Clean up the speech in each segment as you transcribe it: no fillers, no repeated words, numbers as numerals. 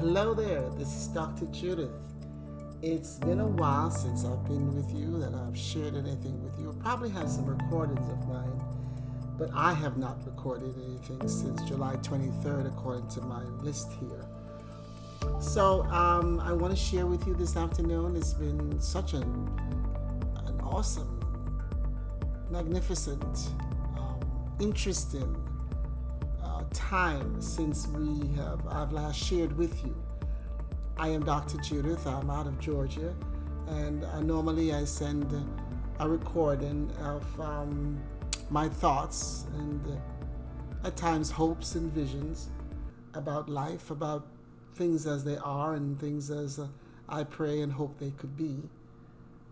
Hello there, this is Dr. Judith. It's been a while since I've been with you, that I've shared anything with you. I probably have some recordings of mine, but I have not recorded anything since July 23rd, according to my list here. So I want to share with you this afternoon. It's been such an awesome, magnificent, interesting time since I've last shared with you. I am Dr. Judith. I'm out of Georgia, and normally I send a recording of my thoughts and at times hopes and visions about life, about things as they are and things as I pray and hope they could be.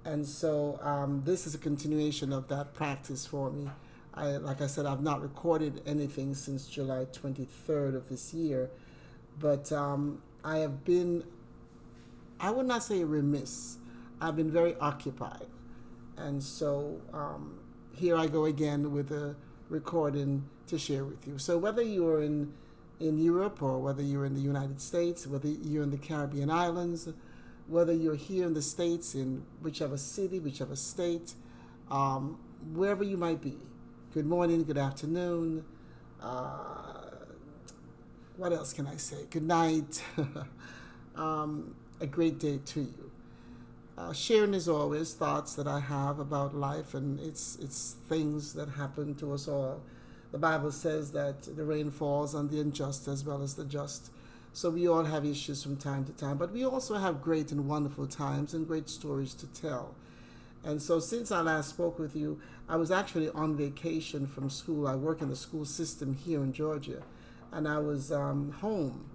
And so this is a continuation of that practice for me. Like I said, I've not recorded anything since July 23rd of this year, but I have been, I would not say remiss, I've been very occupied. And so here I go again with a recording to share with you. So whether you're in Europe, or whether you're in the United States, whether you're in the Caribbean islands, whether you're here in the States, in whichever city, whichever state, wherever you might be, good morning, good afternoon, what else can I say? Good night. A great day to you. Sharing as always thoughts that I have about life, and it's things that happen to us all. The Bible says that the rain falls on the unjust as well as the just. So we all have issues from time to time, but we also have great and wonderful times and great stories to tell. And so since I last spoke with you, I was actually on vacation from school. I work in the school system here in Georgia, and I was home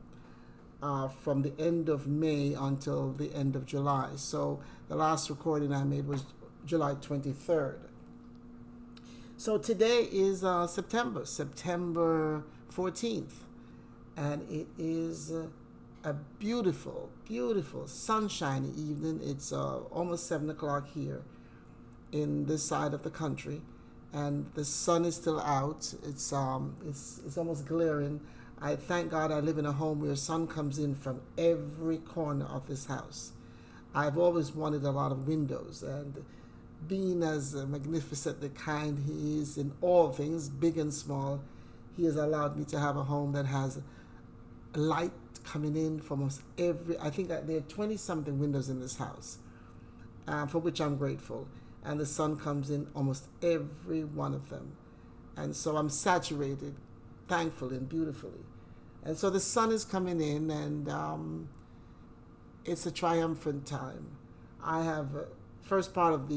from the end of May until the end of July. So the last recording I made was July 23rd. So today is September 14th, and it is a beautiful, beautiful sunshiny evening. It's almost 7 o'clock here in this side of the country, and the sun is still out. It's almost glaring. I thank God I live in a home where sun comes in from every corner of this house. I've always wanted a lot of windows, and being as magnificently kind He is in all things, big and small, He has allowed me to have a home that has light coming in from almost every, I think there are 20-something windows in this house, for which I'm grateful. And the sun comes in almost every one of them. And so I'm saturated, thankfully and beautifully. And so the sun is coming in, and it's a triumphant time. I have, first part of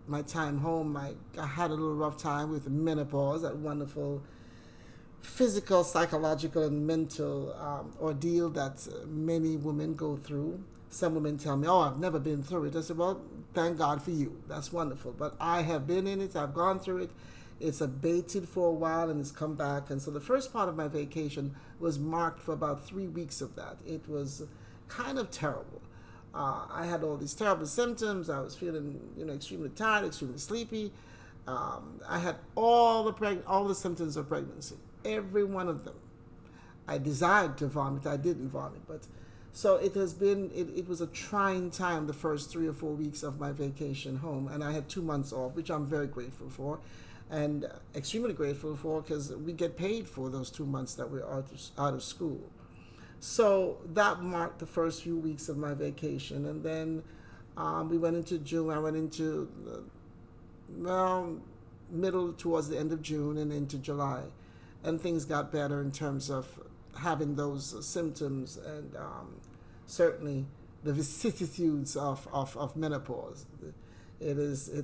my time home, I had a little rough time with menopause, that wonderful physical, psychological, and mental ordeal that many women go through. Some women tell me, oh, I've never been through it. I said, well, thank God for you. That's wonderful. But I have been in it. I've gone through it. It's abated for a while, and it's come back. And so the first part of my vacation was marked for about 3 weeks of that. It was kind of terrible. I had all these terrible symptoms. I was feeling, extremely tired, extremely sleepy. I had all the symptoms of pregnancy, every one of them. I desired to vomit. I didn't vomit, but so it has been, it was a trying time the first 3 or 4 weeks of my vacation home, and I had 2 months off, which I'm very grateful for, and extremely grateful for, because we get paid for those 2 months that we're out of school. So that marked the first few weeks of my vacation, and then we went into June. I went into, middle towards the end of June and into July, and things got better in terms of having those symptoms, and certainly the vicissitudes of menopause. It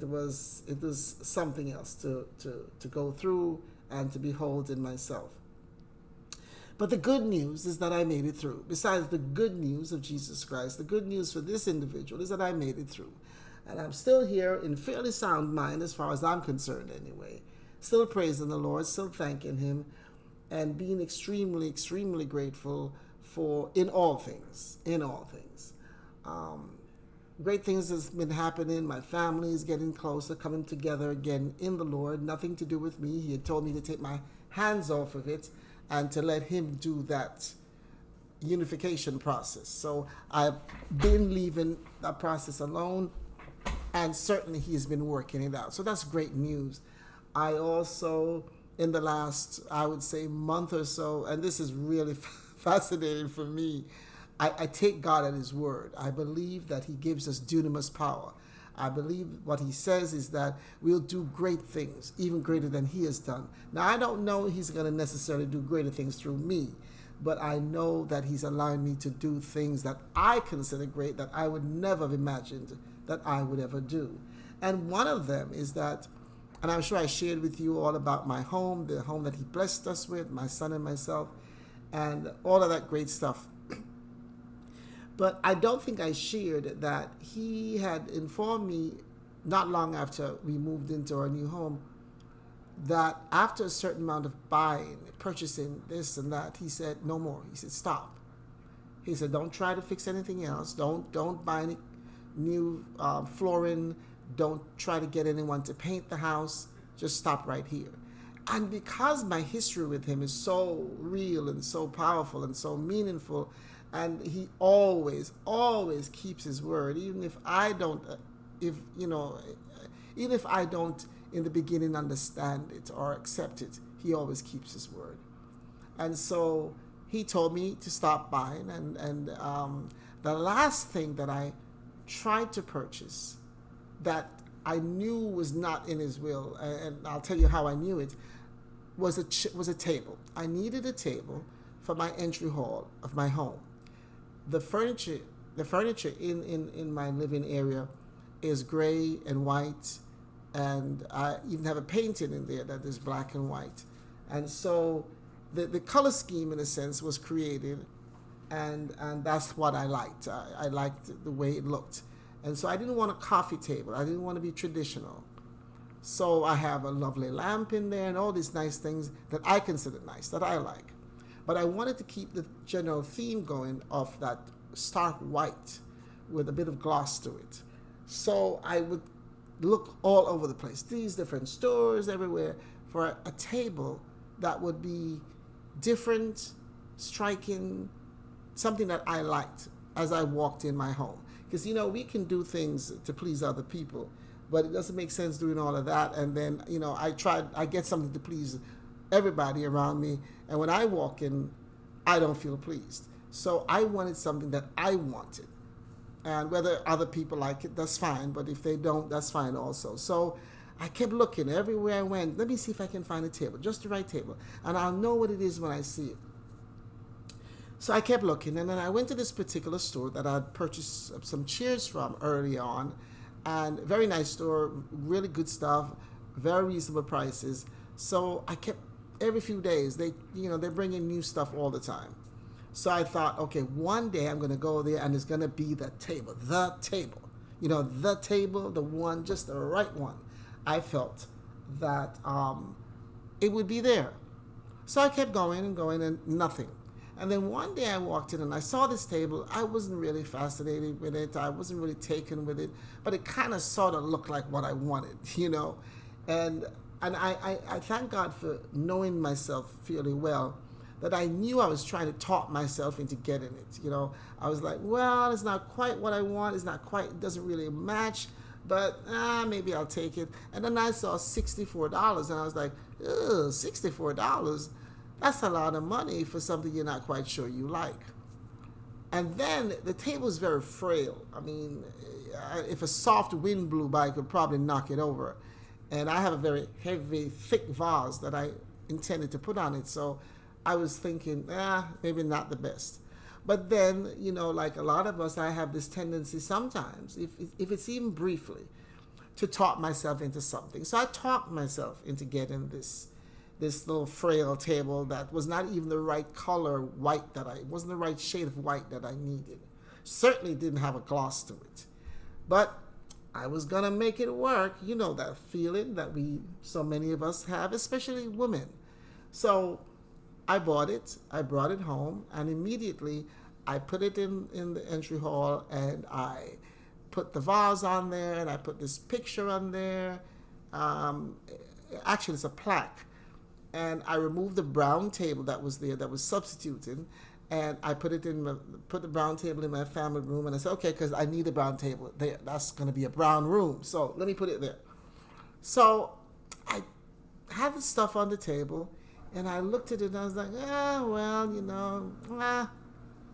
was something else to go through and to behold in myself. But the good news is that I made it through. Besides the good news of Jesus Christ, the good news for this individual is that I made it through. And I'm still here in fairly sound mind, as far as I'm concerned anyway. Still praising the Lord, still thanking Him, and being extremely, extremely grateful for in all things. Great things has been happening. My family is getting closer, coming together again in the Lord. Nothing to do with me. He had told me to take my hands off of it and to let Him do that unification process. So I've been leaving that process alone, and certainly he's been working it out. So that's great news. I also, in the last, I would say, month or so, and this is really fascinating for me, I take God at his word. I believe that he gives us dunamis power. I believe what he says is that we'll do great things, even greater than he has done. Now, I don't know he's going to necessarily do greater things through me, but I know that he's allowing me to do things that I consider great that I would never have imagined that I would ever do. And one of them is that, and I'm sure I shared with you all about my home, the home that he blessed us with, my son and myself, and all of that great stuff. But I don't think I shared that he had informed me not long after we moved into our new home that after a certain amount of buying, purchasing this and that, he said, no more. He said, stop. He said, don't try to fix anything else. Don't buy any new flooring. Don't try to get anyone to paint the house. Just stop right here. And because my history with him is so real and so powerful and so meaningful, and he always keeps his word, even if I don't, even if I don't in the beginning understand it or accept it, he always keeps his word. And so he told me to stop buying, and the last thing that I tried to purchase that I knew was not in his will, and I'll tell you how I knew it, was a table. I needed a table for my entry hall of my home. The furniture in my living area is gray and white, and I even have a painting in there that is black and white. And so the color scheme, in a sense, was created, and that's what I liked. I liked the way it looked. And so I didn't want a coffee table. I didn't want to be traditional. So I have a lovely lamp in there and all these nice things that I consider nice, that I like. But I wanted to keep the general theme going of that stark white with a bit of gloss to it. So I would look all over the place, these different stores everywhere, for a table that would be different, striking, something that I liked as I walked in my home. Because, we can do things to please other people, but it doesn't make sense doing all of that. And then, I get something to please everybody around me, and when I walk in, I don't feel pleased. So I wanted something that I wanted, and whether other people like it, that's fine, but if they don't, that's fine also. So I kept looking everywhere I went. Let me see if I can find a table, just the right table, and I'll know what it is when I see it. So I kept looking, and then I went to this particular store that I'd purchased some chairs from early on, and very nice store, really good stuff, very reasonable prices. So I kept, every few days, they bring in new stuff all the time. So I thought, okay, one day I'm going to go there, and it's going to be the table, the one, just the right one. I felt that it would be there. So I kept going and nothing. And then one day I walked in and I saw this table. I wasn't really fascinated with it. I wasn't really taken with it, but it kind of sort of looked like what I wanted, And I thank God for knowing myself fairly well, that I knew I was trying to talk myself into getting it. I was like, well, it's not quite what I want. It doesn't really match, but maybe I'll take it. And then I saw $64 and I was like, ugh, $64? That's a lot of money for something you're not quite sure you like. And then the table is very frail. I mean, if a soft wind blew by, it could probably knock it over. And I have a very heavy, thick vase that I intended to put on it. So I was thinking, maybe not the best. But then, like a lot of us, I have this tendency sometimes, if it's even briefly, to talk myself into something. So I talked myself into getting this little frail table that was not even the right color white wasn't the right shade of white that I needed. Certainly didn't have a gloss to it. But I was going to make it work. You know that feeling that so many of us have, especially women. So I bought it, I brought it home, and immediately I put it in the entry hall, and I put the vase on there, and I put this picture on there. Actually, it's a plaque. And I removed the brown table that was there that was substituted, And I put the brown table in my family room, and I said, okay, because I need a brown table there. That's going to be a brown room, so let me put it there. So I had the stuff on the table, and I looked at it, and I was like,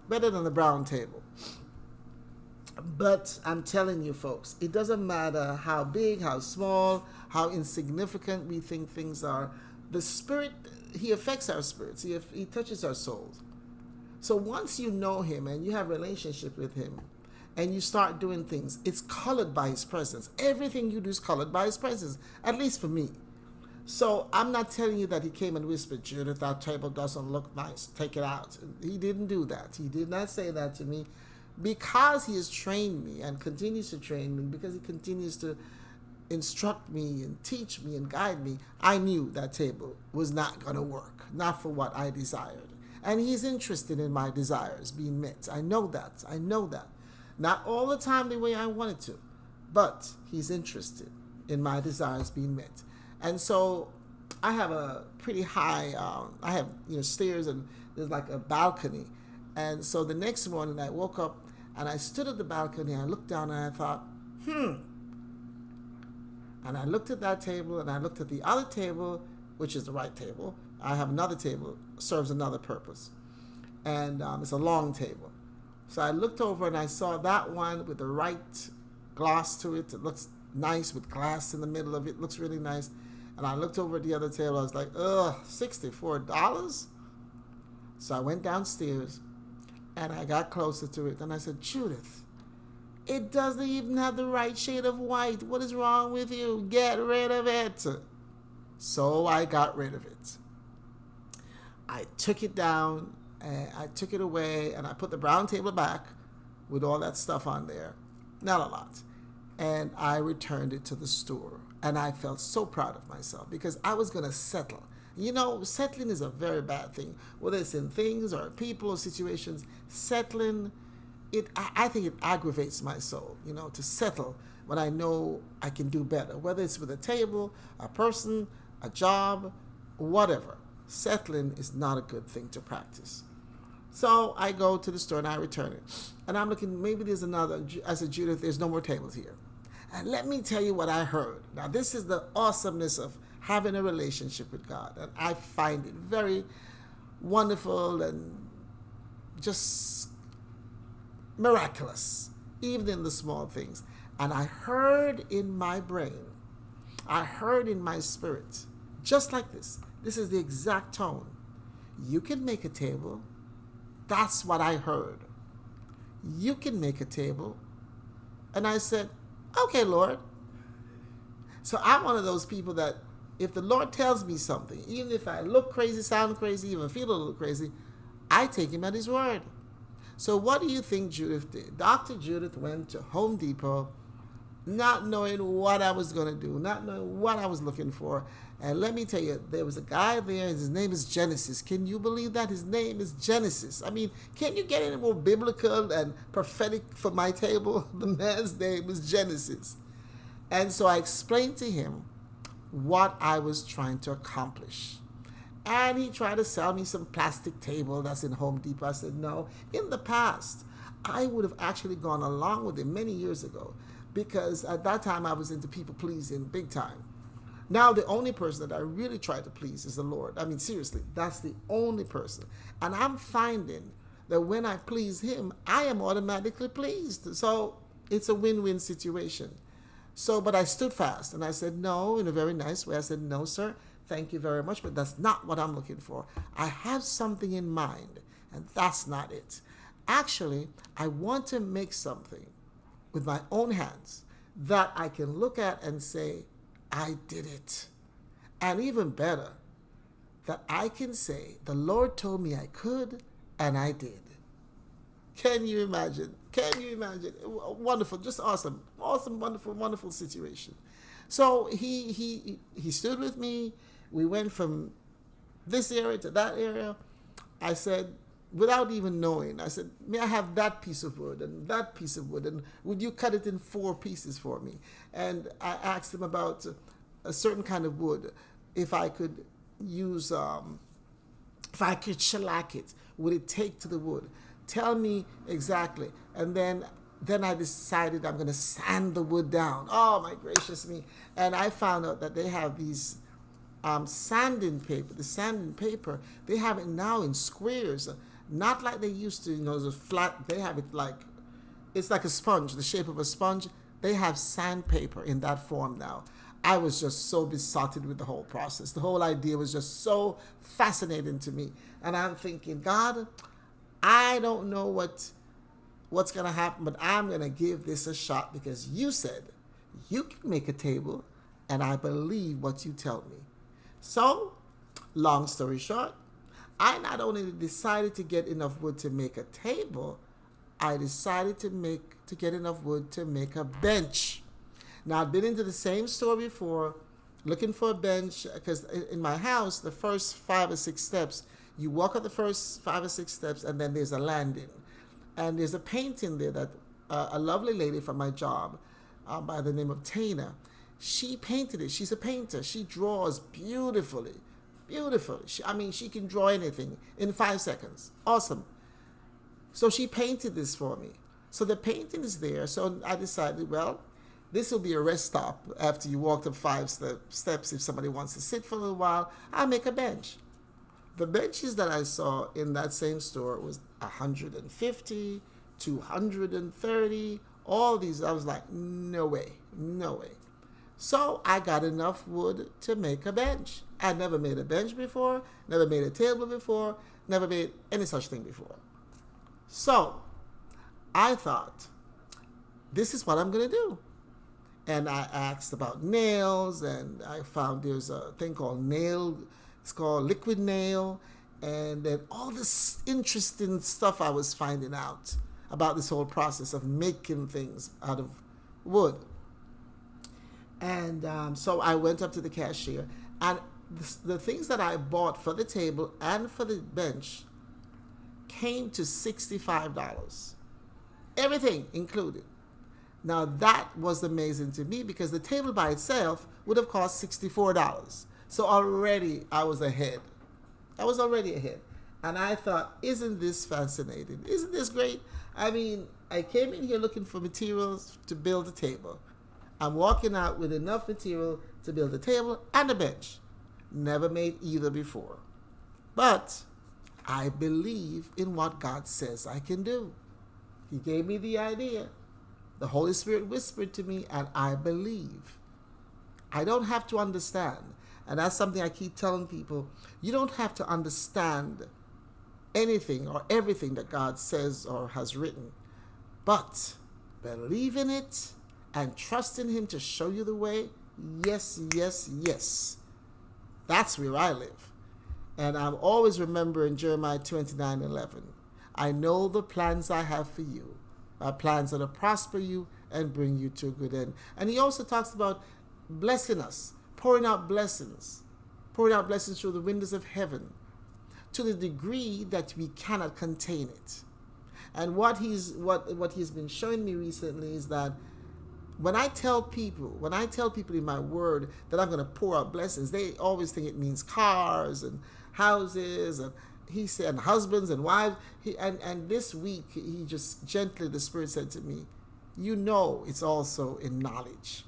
better than the brown table. But I'm telling you, folks, it doesn't matter how big, how small, how insignificant we think things are. The Spirit, He affects our spirits. He touches our souls. So once you know Him and you have a relationship with Him and you start doing things, it's colored by His presence. Everything you do is colored by His presence, at least for me. So I'm not telling you that He came and whispered, Judith, that table doesn't look nice. Take it out. He didn't do that. He did not say that to me. Because He has trained me and continues to train me, because He continues to instruct me and teach me and guide me, I knew that table was not going to work, not for what I desired. And He's interested in my desires being met. I know that. Not all the time the way I wanted to, but He's interested in my desires being met. And so I have a pretty high, I have stairs, and there's like a balcony. And so the next morning I woke up and I stood at the balcony and I looked down and I thought, And I looked at that table and I looked at the other table, which is the right table. I have another table, serves another purpose. And it's a long table. So I looked over and I saw that one with the right gloss to it. It looks nice with glass in the middle of it. It looks really nice. And I looked over at the other table. I was like, $64? So I went downstairs and I got closer to it. And I said, Judith, it doesn't even have the right shade of white. What is wrong with you? Get rid of it. So I got rid of it. I took it down and I took it away and I put the brown table back with all that stuff on there. Not a lot. And I returned it to the store. And I felt so proud of myself because I was going to settle. Settling is a very bad thing. Whether it's in things or people or situations, settling, I think it aggravates my soul, to settle when I know I can do better. Whether it's with a table, a person, a job, whatever. Settling is not a good thing to practice. So I go to the store and I return it. And I'm looking, maybe there's another. I said, Judith, there's no more tables here. And let me tell you what I heard. Now, this is the awesomeness of having a relationship with God. And I find it very wonderful and just miraculous, even in the small things. And I heard in my brain, I heard in my spirit, just like this. This is the exact tone. You can make a table. That's what I heard. You can make a table. And I said, okay, Lord. So I'm one of those people that if the Lord tells me something, even if I look crazy, sound crazy, even feel a little crazy, I take Him at His word. So what do you think Judith did? Dr. Judith went to Home Depot, not knowing what I was going to do, not knowing what I was looking for. And let me tell you, there was a guy there, his name is Genesis. Can you believe that? His name is Genesis. I mean, can you get any more biblical and prophetic for my table? The man's name is Genesis. And so I explained to him what I was trying to accomplish. And he tried to sell me some plastic table that's in Home Depot. I said, no. In the past, I would have actually gone along with him many years ago because at that time I was into people pleasing big time. Now the only person that I really try to please is the Lord. I mean, seriously, that's the only person. And I'm finding that when I please Him, I am automatically pleased. So it's a win-win situation. So, but I stood fast and I said no in a very nice way. I said, no, sir, thank you very much, but that's not what I'm looking for. I have something in mind, and that's not it. Actually, I want to make something with my own hands that I can look at and say, I did it. And even better, that I can say, the Lord told me I could, and I did. Can you imagine? Can you imagine? Wonderful, just awesome. Awesome, wonderful, wonderful situation. So he stood with me. We went from this area to that area. I said, without even knowing, I said, may I have that piece of wood and that piece of wood, and would you cut it in 4 pieces for me? And I asked him about a certain kind of wood, if I could use, if I could shellac it would it take to the wood? Tell me exactly. And then I decided I'm going to sand the wood down. Oh, my gracious me. And I found out that they have these sanding paper. The sanding paper, they have it now in squares. Not like they used to, the flat. They have it like, it's like a sponge, the shape of a sponge. They have sandpaper in that form now. I was just so besotted with the whole process. The whole idea was just so fascinating to me. And I'm thinking, God, I don't know what's going to happen, but I'm going to give this a shot because you said you can make a table, and I believe what you tell me. So, long story short, I not only decided to get enough wood to make a table, I decided to get enough wood to make a bench. Now, I've been into the same store before, looking for a bench, because in my house, the first 5 or 6 steps, you walk up the first 5 or 6 steps, and then there's a landing. And there's a painting there that a lovely lady from my job by the name of Tana, she painted it. She's a painter. She draws beautifully, beautifully. She can draw anything in 5 seconds. Awesome. So she painted this for me. So the painting is there. So I decided, well, this will be a rest stop after you walked up 5 steps. If somebody wants to sit for a little while, I'll make a bench. The benches that I saw in that same store was 150, 230, all these. I was like, no way, no way. So I got enough wood to make a bench. I never made a bench before, never made a table before, never made any such thing before. So I thought, this is what I'm going to do. And I asked about nails, and I found there's a thing called it's called liquid nail, and then all this interesting stuff I was finding out about this whole process of making things out of wood. And so I went up to the cashier, and the things that I bought for the table and for the bench came to $65. Everything included. Now that was amazing to me because the table by itself would have cost $64. So already I was ahead. I was already ahead. And I thought, isn't this fascinating? Isn't this great? I came in here looking for materials to build a table. I'm walking out with enough material to build a table and a bench. Never made either before. But I believe in what God says I can do. He gave me the idea. The Holy Spirit whispered to me, and I believe. I don't have to understand. And that's something I keep telling people. You don't have to understand anything or everything that God says or has written. But believe in it and trust in Him to show you the way. Yes, yes, yes. That's where I live. And I'm always remembering Jeremiah 29:11. I know the plans I have for you. My plans are to prosper you and bring you to a good end. And He also talks about blessing us, pouring out blessings through the windows of heaven to the degree that we cannot contain it. And what he's been showing me recently is that when I tell people in my word that I'm going to pour out blessings, they always think it means cars and houses, and he said, and husbands and wives. And this week, he just gently, the Spirit said to me, it's also in knowledge.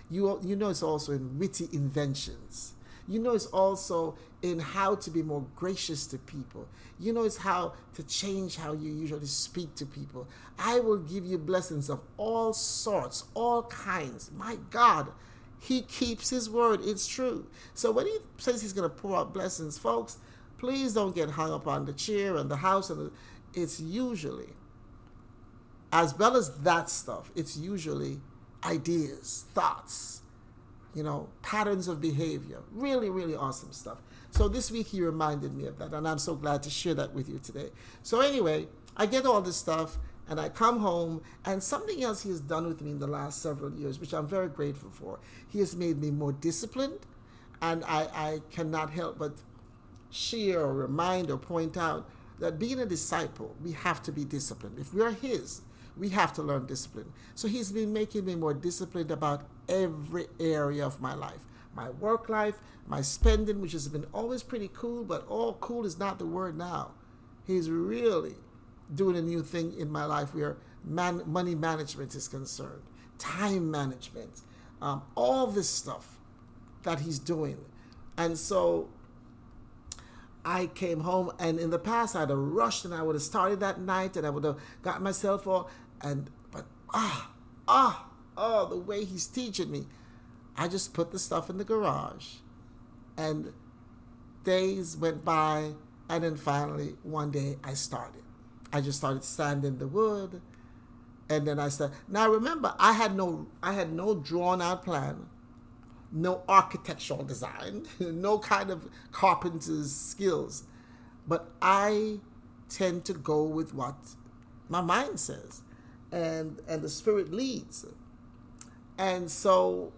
It's also in witty inventions. It's also in how to be more gracious to people. It's how to change how you usually speak to people. I will give you blessings of all sorts, all kinds. My God, He keeps His word. It's true. So when He says He's going to pour out blessings, folks, please don't get hung up on the chair and the house. It's usually, as well as that stuff, it's usually ideas, thoughts, patterns of behavior. Really, really awesome stuff. So this week He reminded me of that, and I'm so glad to share that with you today. So anyway, I get all this stuff, and I come home, and something else He has done with me in the last several years, which I'm very grateful for. He has made me more disciplined, and I cannot help but share or remind or point out that being a disciple, we have to be disciplined. If we are His, we have to learn discipline. So He's been making me more disciplined about every area of my life. My work life, my spending, which has been always pretty cool, but all cool is not the word now. He's really doing a new thing in my life where money management is concerned, time management, all this stuff that he's doing. And so I came home, and in the past I'd have rushed and I would have started that night and I would have got myself all, the way he's teaching me. I just put the stuff in the garage, and days went by, and then finally one day I just started sanding the wood, and then I started. Now remember, I had no drawn out plan, no architectural design, no kind of carpenter's skills, but I tend to go with what my mind says, and the Spirit leads. And so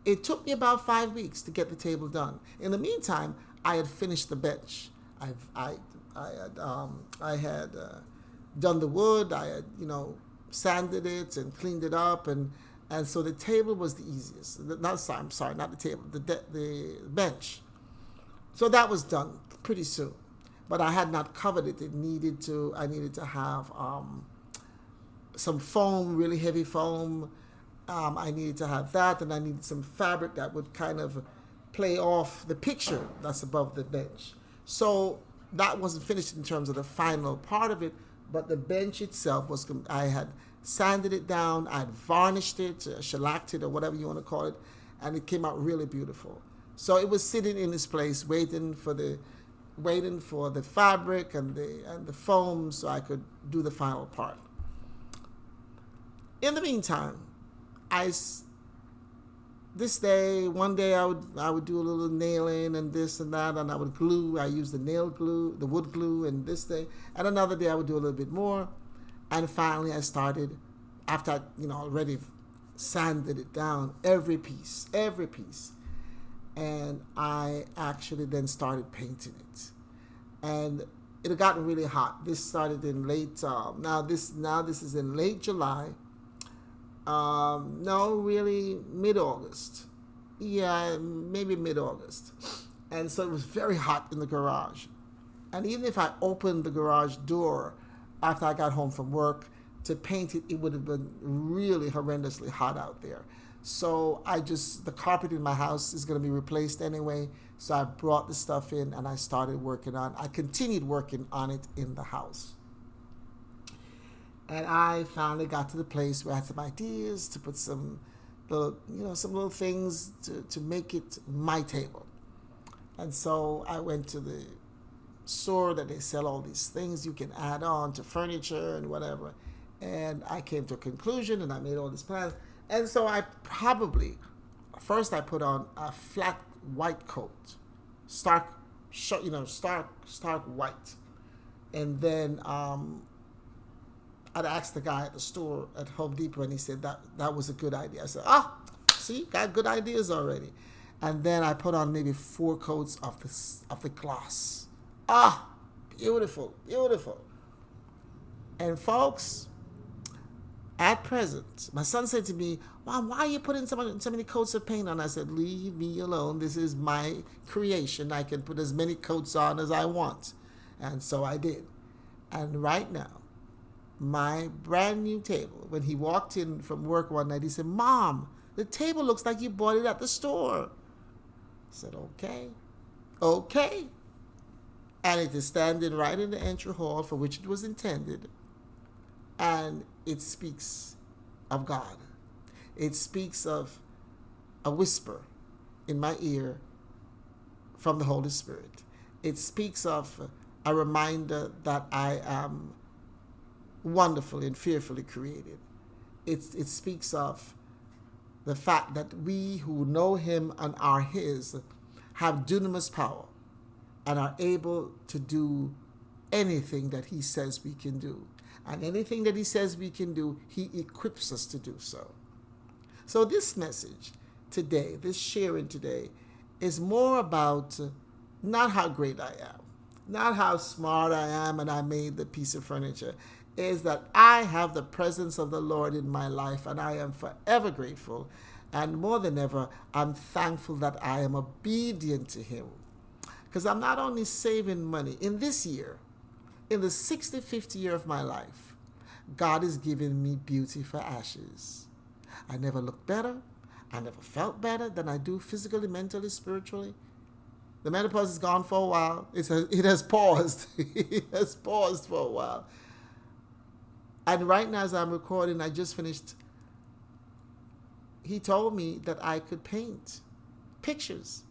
it took me about 5 weeks to get the table done. In the meantime, I had finished the bench. I had done the wood. I had sanded it and cleaned it up, and so the table was the easiest. Not the table, the bench. So that was done pretty soon, but I had not covered it. I needed to have some foam, really heavy foam. I needed to have that, and I needed some fabric that would kind of play off the picture that's above the bench. So that wasn't finished in terms of the final part of it, but the bench itself I had sanded it down, I had varnished it, shellacked it, or whatever you want to call it, and it came out really beautiful. So it was sitting in this place waiting for the fabric and the foam so I could do the final part. In the meantime, one day I would do a little nailing and this and that, and I would glue. I used the wood glue, and this day. And another day I would do a little bit more. And finally I started, after I already sanded it down, every piece. And I actually then started painting it. And it had gotten really hot. This started in late, now this is in late July. No, really mid-August. Yeah, maybe mid-August. And so it was very hot in the garage. And even if I opened the garage door after I got home from work to paint it, it would have been really horrendously hot out there. So the carpet in my house is going to be replaced anyway. So I brought the stuff in and I continued working on it in the house. And I finally got to the place where I had some ideas to put some little things to make it my table. And so I went to the store that they sell all these things you can add on to furniture and whatever. And I came to a conclusion, and I made all these plans. And so first I put on a flat white coat, stark white. And then I'd asked the guy at the store at Home Depot, and he said that was a good idea. I said, see, got good ideas already. And then I put on maybe 4 coats of the gloss. Beautiful, beautiful. And folks, at present, my son said to me, Mom, why are you putting so many coats of paint on? I said, leave me alone. This is my creation. I can put as many coats on as I want. And so I did. And right now, my brand new table, when he walked in from work one night, he said, Mom, the table looks like you bought it at the store. I said, okay. And it is standing right in the entry hall for which it was intended. And it speaks of God. It speaks of a whisper in my ear from the Holy Spirit. It speaks of a reminder that I am wonderfully and fearfully created. It speaks of the fact that we who know Him and are His have dunamis power and are able to do anything that He says we can do. And anything that He says we can do, He equips us to do so. So this message today, this sharing today, is more about not how great I am, not how smart I am and I made the piece of furniture, is that I have the presence of the Lord in my life, and I am forever grateful. And more than ever, I'm thankful that I am obedient to Him. Because I'm not only saving money in this year, in the 65th year of my life, God is giving me beauty for ashes. I never looked better. I never felt better than I do physically, mentally, spiritually. The menopause is gone for a while. It has paused. It has paused for a while. And right now as I'm recording, I just finished. He told me that I could paint pictures.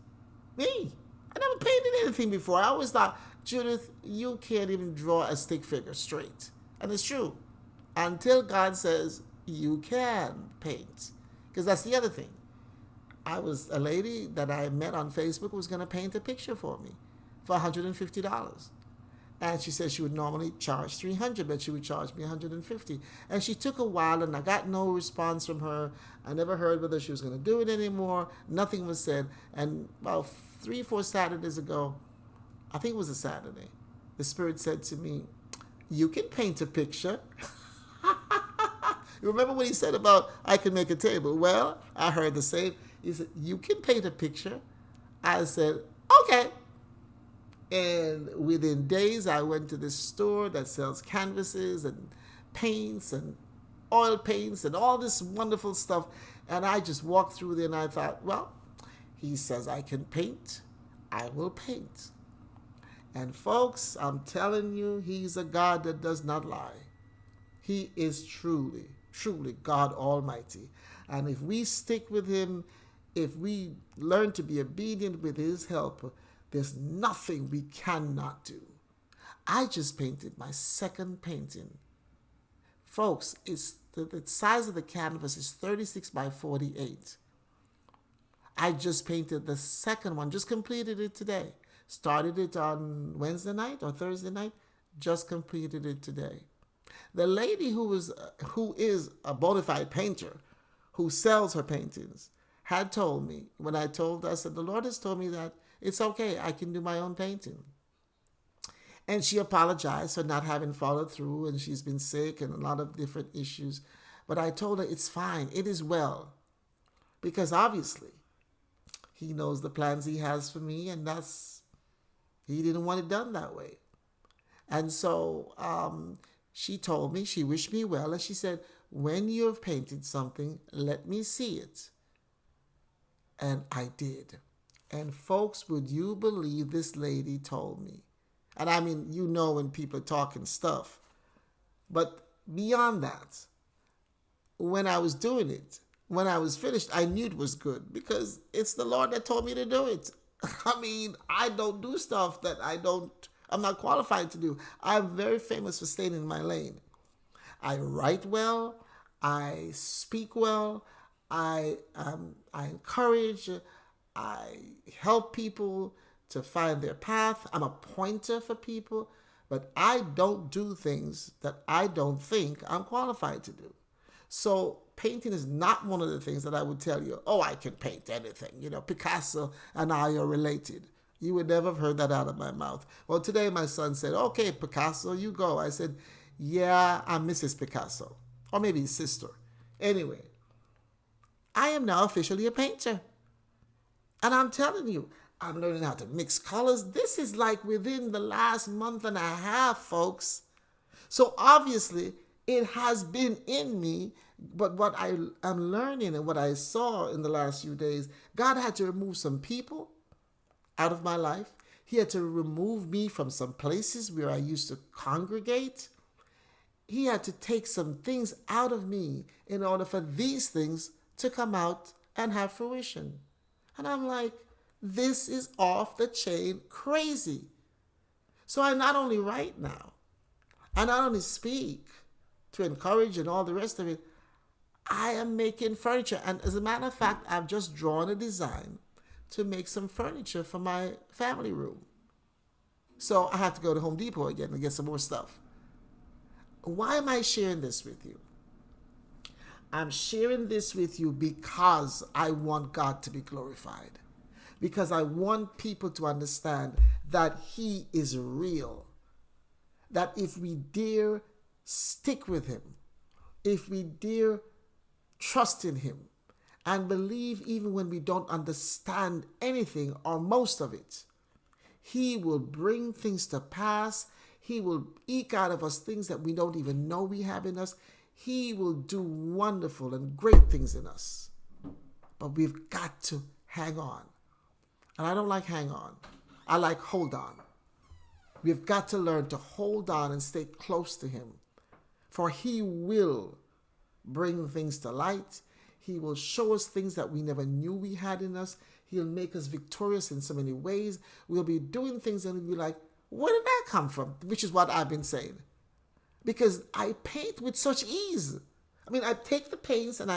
Me. I never painted anything before. I always thought, Judith, you can't even draw a stick figure straight. And it's true. Until God says you can paint. Because that's the other thing. I was a lady that I met on Facebook was going to paint a picture for me for $150. And she said she would normally charge $300, but she would charge me $150. And she took a while, and I got no response from her. I never heard whether she was going to do it anymore. Nothing was said. And about 3-4 Saturdays ago, I think it was a Saturday, the Spirit said to me, you can paint a picture. You remember what he said about I can make a table? Well, I heard the same. He said, you can paint a picture. I said, okay. And within days, I went to this store that sells canvases and paints and oil paints and all this wonderful stuff. And I just walked through there and I thought, well, he says I can paint. I will paint. And folks, I'm telling you, he's a God that does not lie. He is truly, truly God Almighty. And if we stick with him, if we learn to be obedient with his help, there's nothing we cannot do. I just painted my second painting. Folks, it's the size of the canvas is 36 by 48. I just painted the second one, just completed it today. Started it on Wednesday night or Thursday night, just completed it today. The lady who is a bona fide painter, who sells her paintings, had told me, when I told her, I said, the Lord has told me that it's okay, I can do my own painting. And she apologized for not having followed through, and she's been sick and a lot of different issues. But I told her it's fine, it is well. Because obviously, he knows the plans he has for me, and he didn't want it done that way. And so she told me, she wished me well, and she said, when you have painted something, let me see it. And I did. And folks, would you believe this lady told me? And I mean, you know when people are talking stuff. But beyond that, when I was doing it, when I was finished, I knew it was good because it's the Lord that told me to do it. I mean, I don't do stuff that I'm not qualified to do. I'm very famous for staying in my lane. I write well. I speak well. I encourage. I help people to find their path. I'm a pointer for people. But I don't do things that I don't think I'm qualified to do. So painting is not one of the things that I would tell you, oh, I can paint anything. You know, Picasso and I are related. You would never have heard that out of my mouth. Well, today my son said, okay, Picasso, you go. I said, yeah, I'm Mrs. Picasso. Or maybe his sister. Anyway, I am now officially a painter. And I'm telling you, I'm learning how to mix colors. This is like within the last month and a half, folks. So obviously, it has been in me, but what I'm learning and what I saw in the last few days, God had to remove some people out of my life. He had to remove me from some places where I used to congregate. He had to take some things out of me in order for these things to come out and have fruition. And I'm like, this is off the chain crazy. So I not only write now, I not only speak to encourage and all the rest of it, I am making furniture. And as a matter of fact, I've just drawn a design to make some furniture for my family room. So I have to go to Home Depot again and get some more stuff. Why am I sharing this with you? I'm sharing this with you because I want God to be glorified. Because I want people to understand that He is real. That if we dare stick with Him, if we dare trust in Him, and believe even when we don't understand anything or most of it, He will bring things to pass. He will eke out of us things that we don't even know we have in us. He will do wonderful and great things in us. But we've got to hang on. And I don't like hang on. I like hold on. We've got to learn to hold on and stay close to him. For he will bring things to light. He will show us things that we never knew we had in us. He'll make us victorious in so many ways. We'll be doing things and we'll be like, where did that come from? Which is what I've been saying. Because I paint with such ease. I mean, I take the paints and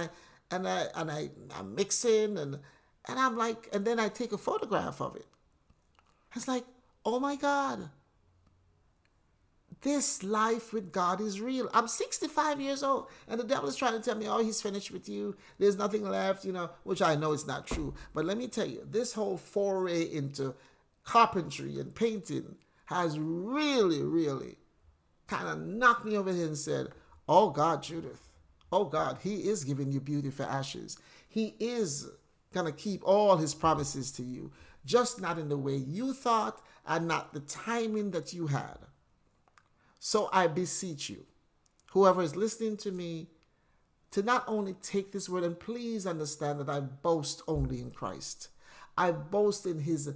I'm mixing and I'm like, and then I take a photograph of it. It's like, oh my God. This life with God is real. I'm 65 years old, and the devil is trying to tell me, oh, he's finished with you. There's nothing left, which I know is not true. But let me tell you, this whole foray into carpentry and painting has really, really kind of knocked me over the head and said, oh God, Judith, oh God, he is giving you beauty for ashes. He is going to keep all his promises to you, just not in the way you thought and not the timing that you had. So I beseech you, whoever is listening to me, to not only take this word, and please understand that I boast only in Christ. I boast in his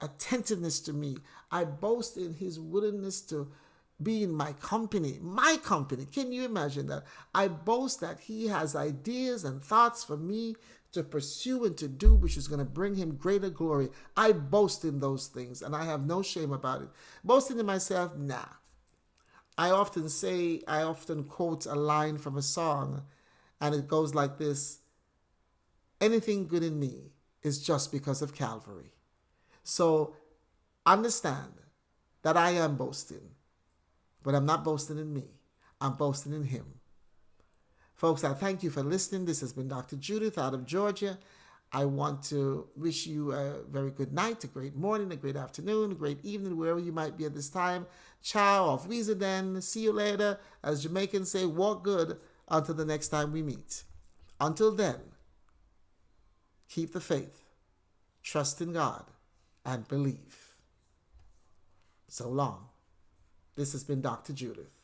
attentiveness to me. I boast in his willingness to be in my company. My company. Can you imagine that? I boast that he has ideas and thoughts for me to pursue and to do, which is going to bring him greater glory. I boast in those things, and I have no shame about it. Boasting in myself, nah. I often quote a line from a song, and it goes like this: anything good in me is just because of Calvary. So understand that I am boasting, but I'm not boasting in me. I'm boasting in him. Folks, I thank you for listening. This has been Dr. Judith out of Georgia. I want to wish you a very good night, a great morning, a great afternoon, a great evening, wherever you might be at this time. Ciao, auf Wiedersehen, see you later. As Jamaicans say, walk good until the next time we meet. Until then, keep the faith, trust in God, and believe. So long. This has been Dr. Judith.